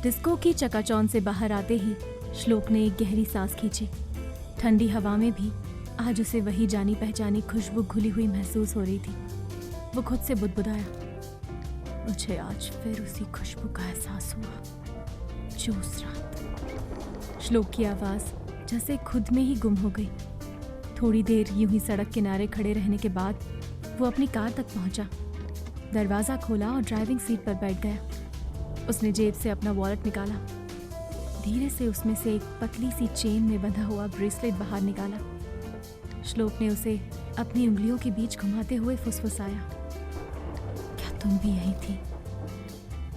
Disco की चकाचौंध से बाहर आते ही श्लोक ने एक गहरी सांस खींची। ठंडी हवा में भी आज उसे वही जानी पहचानी खुशबू घुली हुई महसूस हो रही थी। वो खुद से बुदबुदाया, मुझे आज फिर उसी खुशबू का एहसास हुआ जो उस रात। श्लोक की आवाज जैसे खुद में ही गुम हो गई। थोड़ी देर यूं ही सड़क किनारे खड़े रहने के बाद वो अपनी कार तक पहुंचा। दरवाजा खोला और ड्राइविंग सीट पर बैठ गया। उसने जेब से अपना वॉलेट निकाला। धीरे से उसमें से एक पतली सी चेन में बंधा हुआ ब्रेसलेट बाहर निकाला। श्लोक ने उसे अपनी उंगलियों के बीच घुमाते हुए फुसफुसाया, क्या तुम भी यही थी?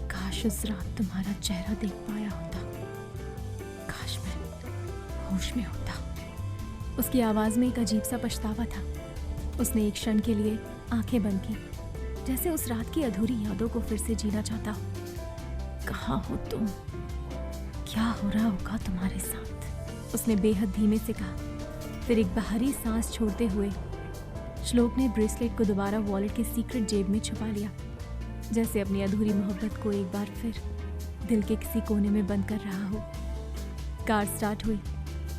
काश उस रात तुम्हारा चेहरा देख पाया होता। काश मैं होश में होता। उसकी आवाज में एक अजीब सा पछतावा था। उसने एक क्षण के लिए आंखें बंद की, जैसे उस रात की अधूरी यादों को फिर से जीना चाहता हो। कहाँ हो तुम? क्या हो रहा होगा तुम्हारे साथ? उसने बेहद धीमे से कहा। फिर एक बाहरी सांस छोड़ते हुए श्लोक ने ब्रेसलेट को दोबारा वॉलेट के सीक्रेट जेब में छुपा लिया, जैसे अपनी अधूरी मोहब्बत को एक बार फिर दिल के किसी कोने में बंद कर रहा हो। कार स्टार्ट हुई।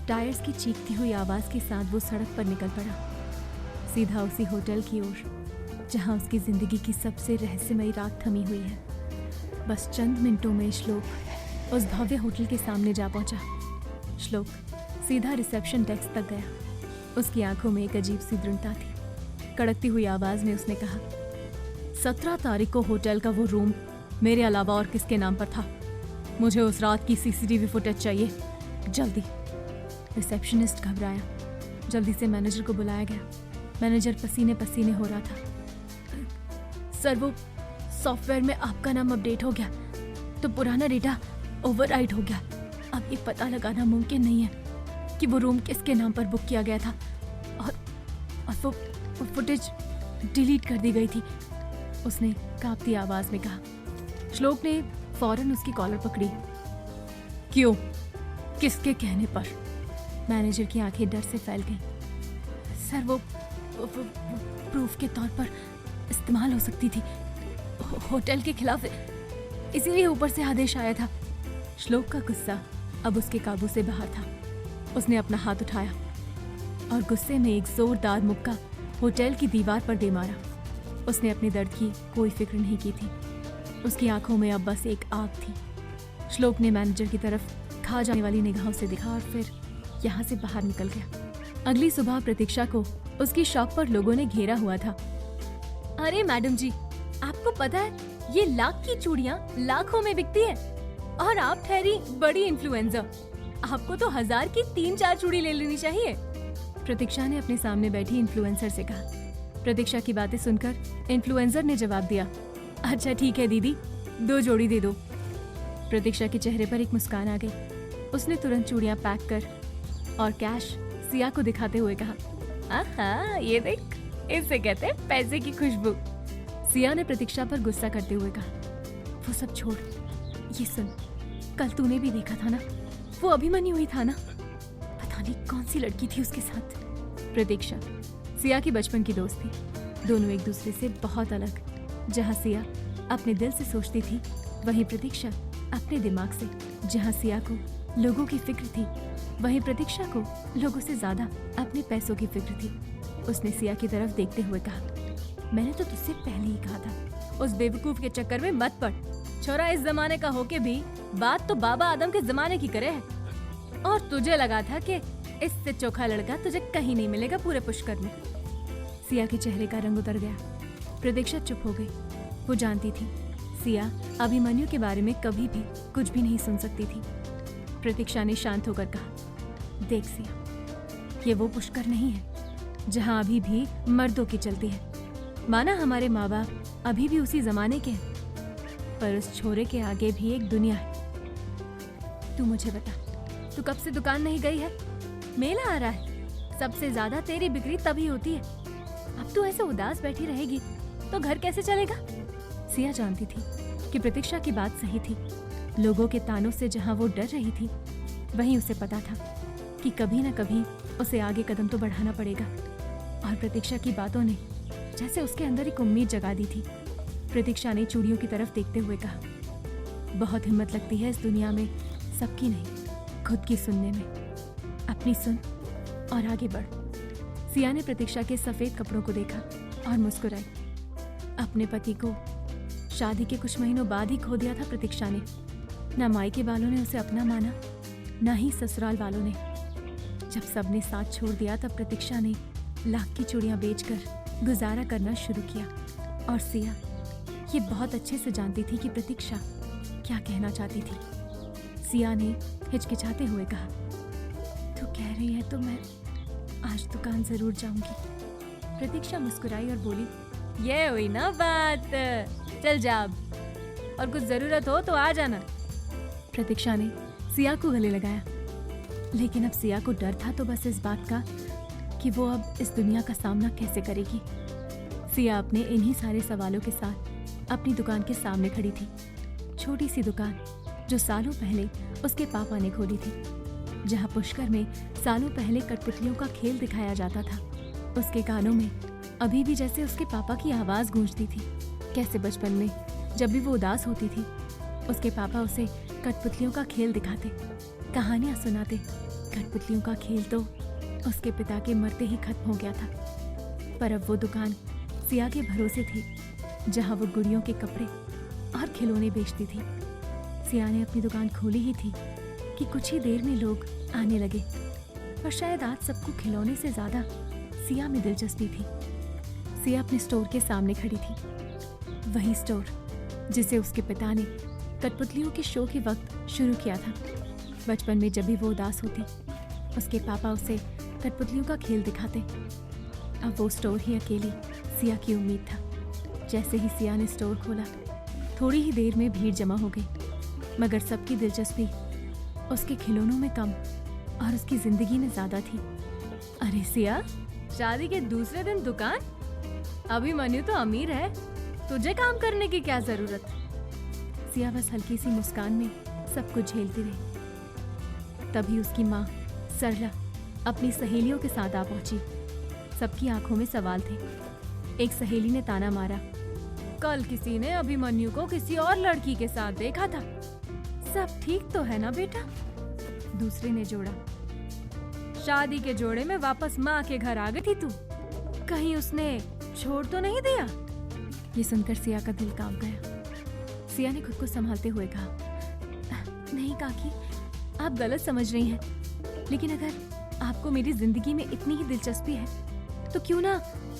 टायर्स की चीखती हुई आवाज के साथ वो सड़क पर निकल पड़ा, सीधा उसी होटल की ओर जहां उसकी जिंदगी की सबसे रहस्यमयी रात थमी हुई है। बस चंद मिनटों में श्लोक उस भव्य होटल के सामने जा पहुंचा। श्लोक सीधा रिसेप्शन डेस्क तक गया। उसकी आंखों में एक अजीब सी दृढ़ता थी। कड़कती हुई आवाज में उसने कहा, 17 तारीख को होटल का वो रूम मेरे अलावा और किसके नाम पर था? मुझे उस रात की सीसीटीवी फुटेज चाहिए, जल्दी। रिसेप्शनिस्ट घबराया। जल्दी से मैनेजर को बुलाया गया। मैनेजर पसीने पसीने हो रहा था। सर, वो सॉफ्टवेयर में आपका नाम अपडेट हो गया तो पुराना डेटा ओवरराइट हो गया। अब ये पता लगाना मुमकिन नहीं है कि वो रूम किसके नाम पर बुक किया गया था और वो फुटेज डिलीट कर दी गई थी, उसने कांपती आवाज में कहा। श्लोक ने फौरन उसकी कॉलर पकड़ी। क्यों? किसके कहने पर? मैनेजर की आंखें डर से फैल गईं। सर, वो प्रूफ के तौर पर इस्तेमाल हो सकती थी होटल के खिलाफ, इसीलिए ऊपर से आदेश आया था। श्लोक का गुस्सा अब उसके काबू से बाहर था। उसने अपना हाथ उठाया और गुस्से में एक जोरदार मुक्का होटल की दीवार पर दे मारा। उसने अपने दर्द की कोई फिक्र नहीं की थी। उसकी आंखों में अब बस एक आग थी। श्लोक ने मैनेजर की तरफ खा जाने वाली निगाहों से देखा और फिर यहाँ से बाहर निकल गया। अगली सुबह प्रतीक्षा को उसकी शॉप पर लोगों ने घेरा हुआ था। अरे मैडम जी, आपको पता है ये लाख की चूड़ियाँ लाखों में बिकती है और आप ठहरी बड़ी इन्फ्लुएंसर। आपको तो 1000 की 3-4 चूड़ी ले लेनी चाहिए। प्रतीक्षा ने अपने सामने बैठी इन्फ्लुएंसर से कहा। प्रतीक्षा की बातें सुनकर इन्फ्लुएंसर ने जवाब दिया, अच्छा ठीक है दीदी, 2 जोड़ी दे दो। प्रतीक्षा के चेहरे पर एक मुस्कान आ गई। उसने तुरंत चूड़ियां पैक कर और कैश सिया को दिखाते हुए कहा, आहा, ये देख, इसे कहते हैं पैसे की खुशबू। सिया ने प्रतीक्षा पर गुस्सा करते हुए कहा, वो सब छोड़, ये सुन, कल तूने भी देखा था ना, वो अभिमन्यु ही था ना? पता नहीं कौन सी लड़की थी उसके साथ। प्रतीक्षा सिया की बचपन की दोस्त थी। दोनों एक दूसरे से बहुत अलग। जहाँ सिया अपने दिल से सोचती थी, वहीं प्रतीक्षा अपने दिमाग से। जहाँ सिया को लोगों की फिक्र थी, वहीं प्रतीक्षा को लोगों से ज्यादा अपने पैसों की फिक्र थी। उसने सिया की तरफ देखते हुए कहा, मैंने तो तुझसे पहले ही कहा था, उस बेवकूफ के चक्कर में मत पड़। छोरा इस जमाने का होके भी बात तो बाबा आदम के जमाने की करे है। और तुझे लगा था कि इससे चोखा लड़का तुझे कहीं नहीं मिलेगा पूरे पुष्कर में। सिया के चेहरे का रंग उतर गया। प्रतीक्षा चुप हो गई। वो जानती थी सिया अभिमन्यु के बारे में कभी भी कुछ भी नहीं सुन सकती थी। प्रतीक्षा ने शांत होकर कहा, देख सिया, ये वो पुष्कर नहीं है जहाँ अभी भी मर्दों की चलती है। माना हमारे माँ बाप अभी भी उसी जमाने के हैं, पर उस छोरे के आगे भी एक दुनिया है। तू मुझे बता, तू कब से दुकान नहीं गई है? मेला आ रहा है, सबसे ज्यादा तेरी बिक्री तभी होती है। अब तू ऐसे उदास बैठी रहेगी तो घर कैसे चलेगा? सिया जानती थी कि प्रतीक्षा की बात सही थी। लोगों के तानों से जहाँ वो डर रही थी, वहीं उसे पता था कि कभी न कभी उसे आगे कदम तो बढ़ाना पड़ेगा। और प्रतीक्षा की बातों ने जैसे उसके अंदर एक उम्मीद जगा दी थी। प्रतीक्षा ने चूड़ियों की तरफ देखते हुए कहा, बहुत हिम्मत लगती है इस दुनिया में सबकी नहीं, खुद की सुनने में। अपनी सुन और आगे बढ़। सिया ने प्रतीक्षा के सफेद कपड़ों को देखा और मुस्कुराई। अपने पति को शादी के कुछ महीनों बाद ही खो दिया था प्रतीक्षा ने। ना मायके वालों ने उसे अपना माना, ना ही ससुराल वालों ने। जब सबने साथ छोड़ दिया तब प्रतीक्षा ने लाख की चूड़ियां बेचकर गुजारा करना शुरू किया। और सिया ये बहुत अच्छे से जानती थी कि प्रतीक्षा क्या कहना चाहती थी। सिया ने हिचकिचाते हुए कहा, तू कह रही है तो मैं आज दुकान जरूर जाऊंगी। प्रतीक्षा मुस्कुराई और बोली, ये हुई ना बात, चल जा अब, और कुछ जरूरत हो तो आ जाना। प्रतीक्षा ने सिया को गले लगाया, लेकिन अब सिया को डर था तो बस इस बात का कि वो अब इस दुनिया का सामना कैसे करेगी। सिया अपने इन्हीं सारे सवालों के साथ अपनी दुकान के सामने खड़ी थी। छोटी सी दुकान जो सालों पहले उसके पापा ने खोली थी, जहाँ पुष्कर में सालों पहले कठपुतलियों का खेल दिखाया जाता था। उसके कानों में अभी भी जैसे उसके पापा की आवाज गूंजती थी। कैसे बचपन में जब भी वो उदास होती थी, उसके पापा उसे कठपुतलियों का खेल दिखाते, कहानियां सुनाते। कठपुतलियों का खेल तो उसके पिता के मरते ही खत्म हो गया था, पर अब वो दुकान सिया के भरोसे थी, जहां वो गुड़ियों के कपड़े और खिलौने बेचती थी। सिया ने अपनी दुकान खोली ही थी कि कुछ ही देर में लोग आने लगे, पर शायद आज सबको खिलौने से ज्यादा सिया में दिलचस्पी थी। सिया अपने स्टोर के सामने खड़ी थी, वही स्टोर जिसे उसके पिता ने कठपुतलियों के शो के वक्त शुरू किया था। बचपन में जब भी वो उदास होती, उसके पापा उसे कठपुतलियों का खेल दिखाते। अब वो स्टोर ही अकेली सिया की उम्मीद था। जैसे ही सिया ने स्टोर खोला, थोड़ी ही देर में भीड़ जमा हो गई, मगर सबकी दिलचस्पी उसके खिलौनों में कम और उसकी जिंदगी में ज्यादा थी। अरे सिया, शादी के दूसरे दिन दुकान? अभिमन्यु तो अमीर है, तुझे काम करने की क्या जरूरत? सिया बस हल्की सी मुस्कान में सब कुछ झेलती रही। तभी उसकी माँ सरला अपनी सहेलियों के साथ आ पहुंची। सबकी आंखों में सवाल थे। एक सहेली ने ताना मारा, कल किसी ने अभिमन्यु को किसी और लड़की के साथ देखा था, सब ठीक तो है ना बेटा? दूसरे ने जोड़ा, शादी के जोड़े में वापस माँ के घर आ गई थी तू, कहीं उसने छोड़ तो नहीं दिया? ये सुनकर सिया का दिल कांप गया। सिया ने खुद को संभालते हुए कहा, नहीं काकी, आप गलत समझ रही हैं, लेकिन अगर आपको मेरी जिंदगी में इतनी ही दिलचस्पी है तो क्यों ना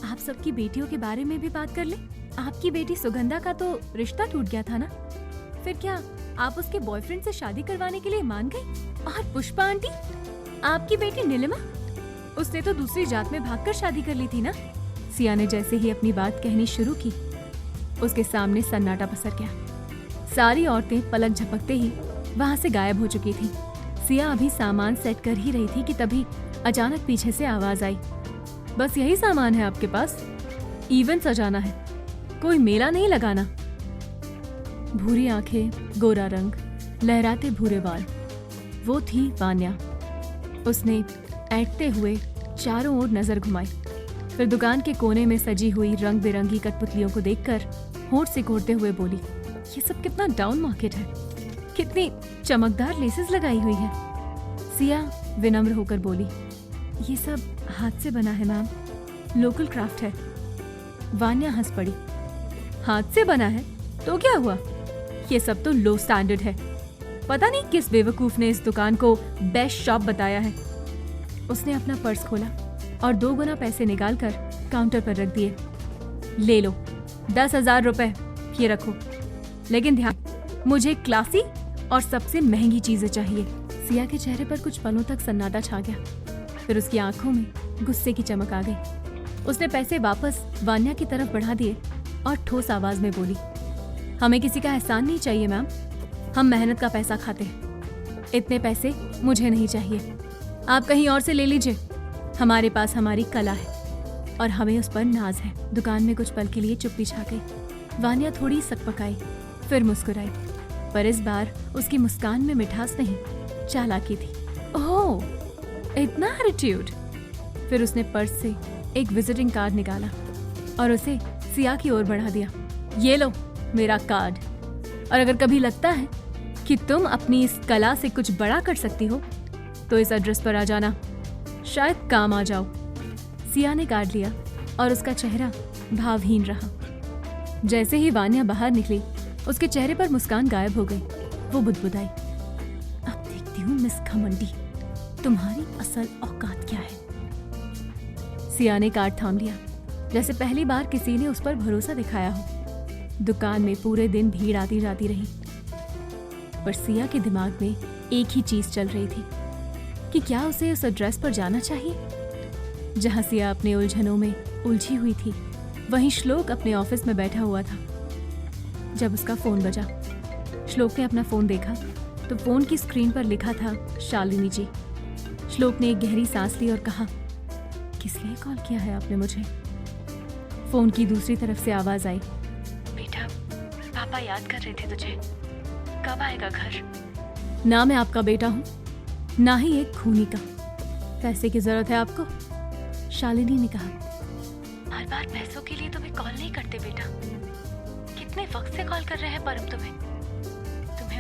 आप सबकी बेटियों के बारे में भी बात कर ले। आपकी बेटी सुगंधा का तो रिश्ता टूट गया था ना, फिर क्या आप उसके बॉयफ्रेंड से शादी करवाने के लिए मान गई? और पुष्पा आंटी, आपकी बेटी नीलिमा, उसने तो दूसरी जात में भागकर शादी कर ली थी ना। सिया ने जैसे ही अपनी बात कहनी शुरू की, उसके सामने सन्नाटा पसर गया। सारी औरतें पलक झपकते ही वहां से गायब हो चुकी थी। सिया अभी सामान सेट कर ही रही थी कि तभी अचानक पीछे से आवाज आई, बस यही सामान है आपके पास? इवेंट सजाना है, कोई मेला नहीं लगाना। भूरी आंखें, गोरा रंग, लहराते भूरे बाल, वो थी वान्या। उसने ऐंठते हुए चारों ओर नजर घुमाई, फिर दुकान के कोने में सजी हुई रंग बिरंगी कठपुतलियों को देखकर होंठ सिकोड़ते हुए बोली, ये सब कितना डाउन मार्केट है, कितनी चमकदार लेसेस लगाई हुई है। सिया विनम्र होकर बोली, ये सब हाथ से बना है मैम, लोकल क्राफ्ट है। वान्या हंस पड़ी, हाथ से बना है तो क्या हुआ, ये सब तो लो स्टैंडर्ड है। पता नहीं किस बेवकूफ ने इस दुकान को बेस्ट शॉप बताया है। उसने अपना पर्स खोला और 2 गुना पैसे निकालकर काउंटर पर रख दिए। ले लो 10,000 रुपए, ये रखो, लेकिन ध्यान, मुझे क्लासी और सबसे महंगी चीजें चाहिए। सिया के चेहरे पर कुछ पलों तक सन्नाटा छा गया, फिर उसकी आंखों में गुस्से की चमक आ गई। उसने पैसे वापस वान्या की तरफ बढ़ा दिए और ठोस आवाज में बोली, हमें किसी का एहसान नहीं चाहिए मैम, हम मेहनत का पैसा खाते हैं, इतने पैसे मुझे नहीं चाहिए, आप कहीं और से ले लीजिए। हमारे पास हमारी कला है और हमें उस पर नाज है। दुकान में कुछ पल के लिए चुप्पी छा गई। वान्या थोड़ी सकपकाई, फिर मुस्कुराई, पर इस बार उसकी मुस्कान में मिठास नहीं, चालाकी थी। ओह, इतना एटीट्यूड। फिर उसने पर्स से एक विजिटिंग कार्ड निकाला और उसे सिया की ओर बढ़ा दिया। ये लो मेरा कार्ड, और अगर कभी लगता है कि तुम अपनी इस कला से कुछ बड़ा कर सकती हो तो इस एड्रेस पर आ जाना, शायद काम आ जाओ। सिया ने काट लिया और उसका चेहरा भावहीन रहा। जैसे ही वान्या बाहर निकली उसके चेहरे पर मुस्कान गायब हो गई। वो बुदबुदाई, अब देखती हूँ मिस घमंडी, तुम्हारी असल औकात क्या है। सिया ने कार्ड थाम लिया, जैसे पहली बार किसी ने उस पर भरोसा दिखाया हो। दुकान में पूरे दिन भीड़ आती जाती रही, पर सिया के दिमाग में एक ही चीज चल रही थी कि क्या उसे उस एड्रेस पर जाना चाहिए। जहां सिया अपने उलझनों में उलझी हुई थी, वहीं श्लोक अपने ऑफिस में बैठा हुआ था। जब उसका फोन बजा, श्लोक ने अपना फोन देखा तो फोन की स्क्रीन पर लिखा था शालिनी जी। श्लोक ने एक गहरी सांस ली और कहा, किस लिए कॉल किया है आपने मुझे? फोन की दूसरी तरफ से आवाज आई, बेटा पापा याद कर रहे थे तुझे, कब आएगा घर? ना मैं आपका बेटा हूँ, ना ही एक खूनी का। पैसे की जरूरत है आपको? शालिनी ने कहा, हर बार पैसों के लिए तुम्हें कॉल नहीं करते बेटा। कितने वक्त से कॉल कर रहे हैं परम तुम्हें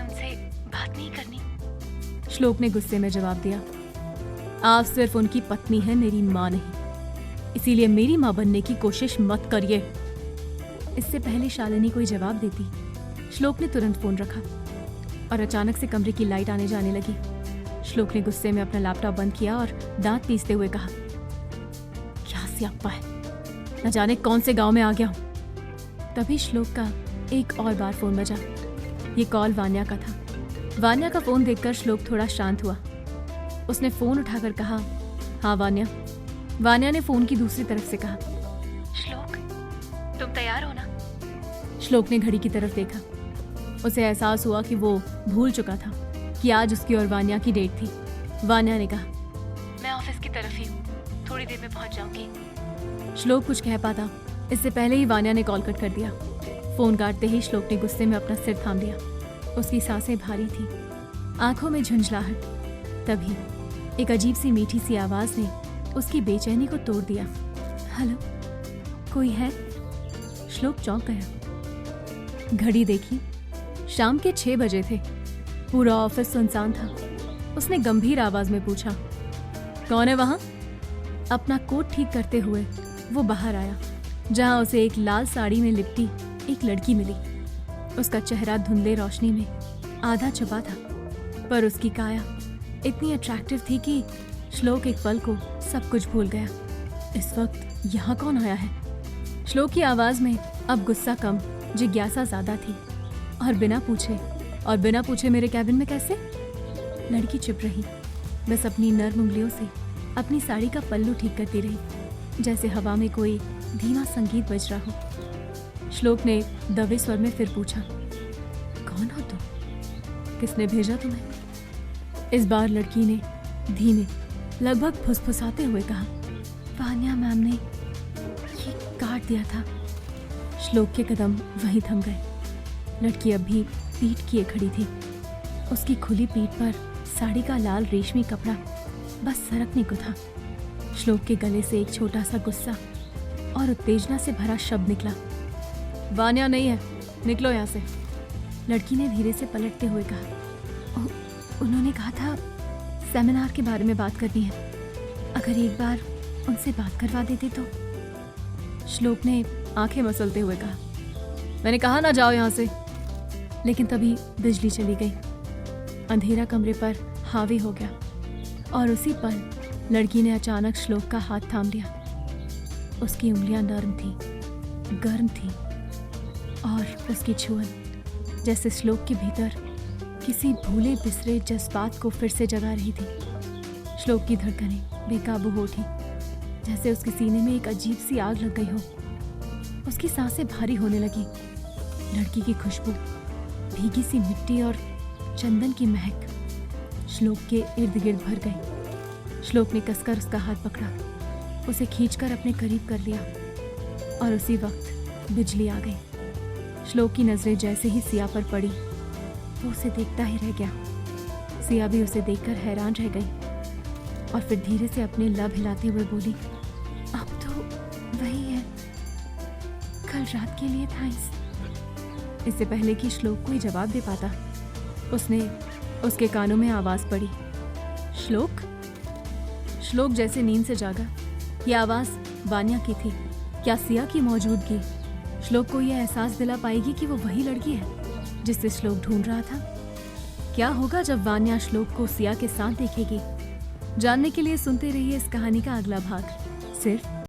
उनसे बात नहीं करनी? श्लोक ने गुस्से में जवाब दिया, आप सिर्फ उनकी पत्नी हैं, मेरी माँ नहीं, इसीलिए मेरी माँ बनने की कोशिश मत करिए। इससे पहले शालिनी कोई जवाब देती, श्लोक ने तुरंत फोन रखा और अचानक से कमरे की लाइट आने जाने लगी। श्लोक ने गुस्से में अपना लैपटॉप बंद किया और दांत पीसते हुए कहा, क्या सियाप्पा है, न जाने कौन से गांव में आ गया हूं। तभी श्लोक का एक और बार फोन बजा। ये कॉल वान्या का था। वान्या का फोन देखकर श्लोक थोड़ा शांत हुआ। उसने फोन उठाकर कहा, हाँ वान्या। वान्या ने फोन की दूसरी तरफ से कहा, श्लोक तुम तैयार हो ना? श्लोक ने घड़ी की तरफ देखा। उसे एहसास हुआ कि वो भूल चुका था कि आज उसकी और वान्या की डेट थी। वान्या ने कहा, मैं ऑफिस की तरफ ही हूँ, थोड़ी देर में पहुंच जाऊंगी। श्लोक कुछ कह पाता इससे पहले ही वान्या ने कॉल कट कर दिया। फोन काटते ही श्लोक ने गुस्से में अपना सिर थाम लिया। उसकी सांसें भारी थी, आंखों में झुंझलाहट। तभी एक अजीब सी मीठी सी आवाज ने उसकी बेचैनी को तोड़ दिया। हेलो, कोई है? श्लोक चौंक गया। घड़ी देखी, शाम के 6 बजे थे। पूरा ऑफिस सुनसान था। उसने गंभीर आवाज में पूछा, कौन है वहां? अपना कोट ठीक करते हुए वो बाहर आया, जहां उसे एक लाल साड़ी में लिपटी एक लड़की मिली। उसका चेहरा धुंधले रोशनी में आधा छुपा था, पर उसकी काया इतनी अट्रैक्टिव थी कि श्लोक एक पल को सब कुछ भूल गया। इस वक्त यहाँ कौन आया है? श्लोक की आवाज में अब गुस्सा कम, जिज्ञासा ज्यादा थी। और बिना पूछे मेरे कैबिन में कैसे? लड़की चुप रही, बस अपनी नर्म उंगलियों से अपनी साड़ी का पल्लू ठीक करती रही, जैसे हवा में कोई धीमा संगीत बज रहा हो। श्लोक ने दबे स्वर में फिर पूछा, कौन हो तुम? किसने भेजा तुम्हें? इस बार लड़की ने धीमे, लगभग फुसफुसाते हुए कहा, वान्या मैम ने ये काट दिया था। श्लोक के कदम वहीं थम गए। लड़की अब भी पीठ किए खड़ी थी। उसकी खुली पीठ पर साड़ी का लाल रेशमी कपड़ा बस सरकने को था। श्लोक के गले से एक छोटा सा गुस्सा और उत्तेजना से भरा शब्द निकला, वान्या नहीं है, निकलो यहाँ से। लड़की ने धीरे से पलटते हुए कहा, उन्होंने कहा था सेमिनार के बारे में बात करनी है, अगर एक बार उनसे बात करवा देते तो। श्लोक ने आंखें मसलते हुए कहा, मैंने कहा ना जाओ यहाँ से। लेकिन तभी बिजली चली गई। अंधेरा कमरे पर हावी हो गया और उसी पल लड़की ने अचानक श्लोक का हाथ थाम लिया। उसकी उंगलियां नर्म थी, गर्म थी और उसकी छुअन जैसे श्लोक के भीतर किसी भूले बिसरे जज्बात को फिर से जगा रही थी। श्लोक की धड़कनें बेकाबू हो उठी, जैसे उसके सीने में एक अजीब सी आग लग गई हो। उसकी सांसें भारी होने लगी। लड़की की खुशबू, भीगी सी मिट्टी और चंदन की महक श्लोक के इर्द गिर्द भर गई। श्लोक ने कसकर उसका हाथ पकड़ा, उसे खींचकर अपने करीब कर लिया और उसी वक्त बिजली आ गई। श्लोक की नजरें जैसे ही सिया पर पड़ी, वो उसे देखता ही रह गया। सिया भी उसे देखकर हैरान रह गई और फिर धीरे से अपने लब हिलाते हुए बोली, अब तो वही है, कल रात के लिए थैंक्स। इससे पहले कि श्लोक कोई जवाब दे पाता, उसने उसके कानों में आवाज पड़ी, श्लोक। श्लोक जैसे नींद से जागा। ये आवाज वान्या की थी, क्या सिया की मौजूदगी श्लोक को यह एहसास दिला पाएगी कि वो वही लड़की है जिससे श्लोक ढूंढ रहा था? क्या होगा जब वान्या श्लोक को सिया के साथ देखेगी? जानने के लिए सुनते रहिए इस कहानी का अगला भाग, सिर्फ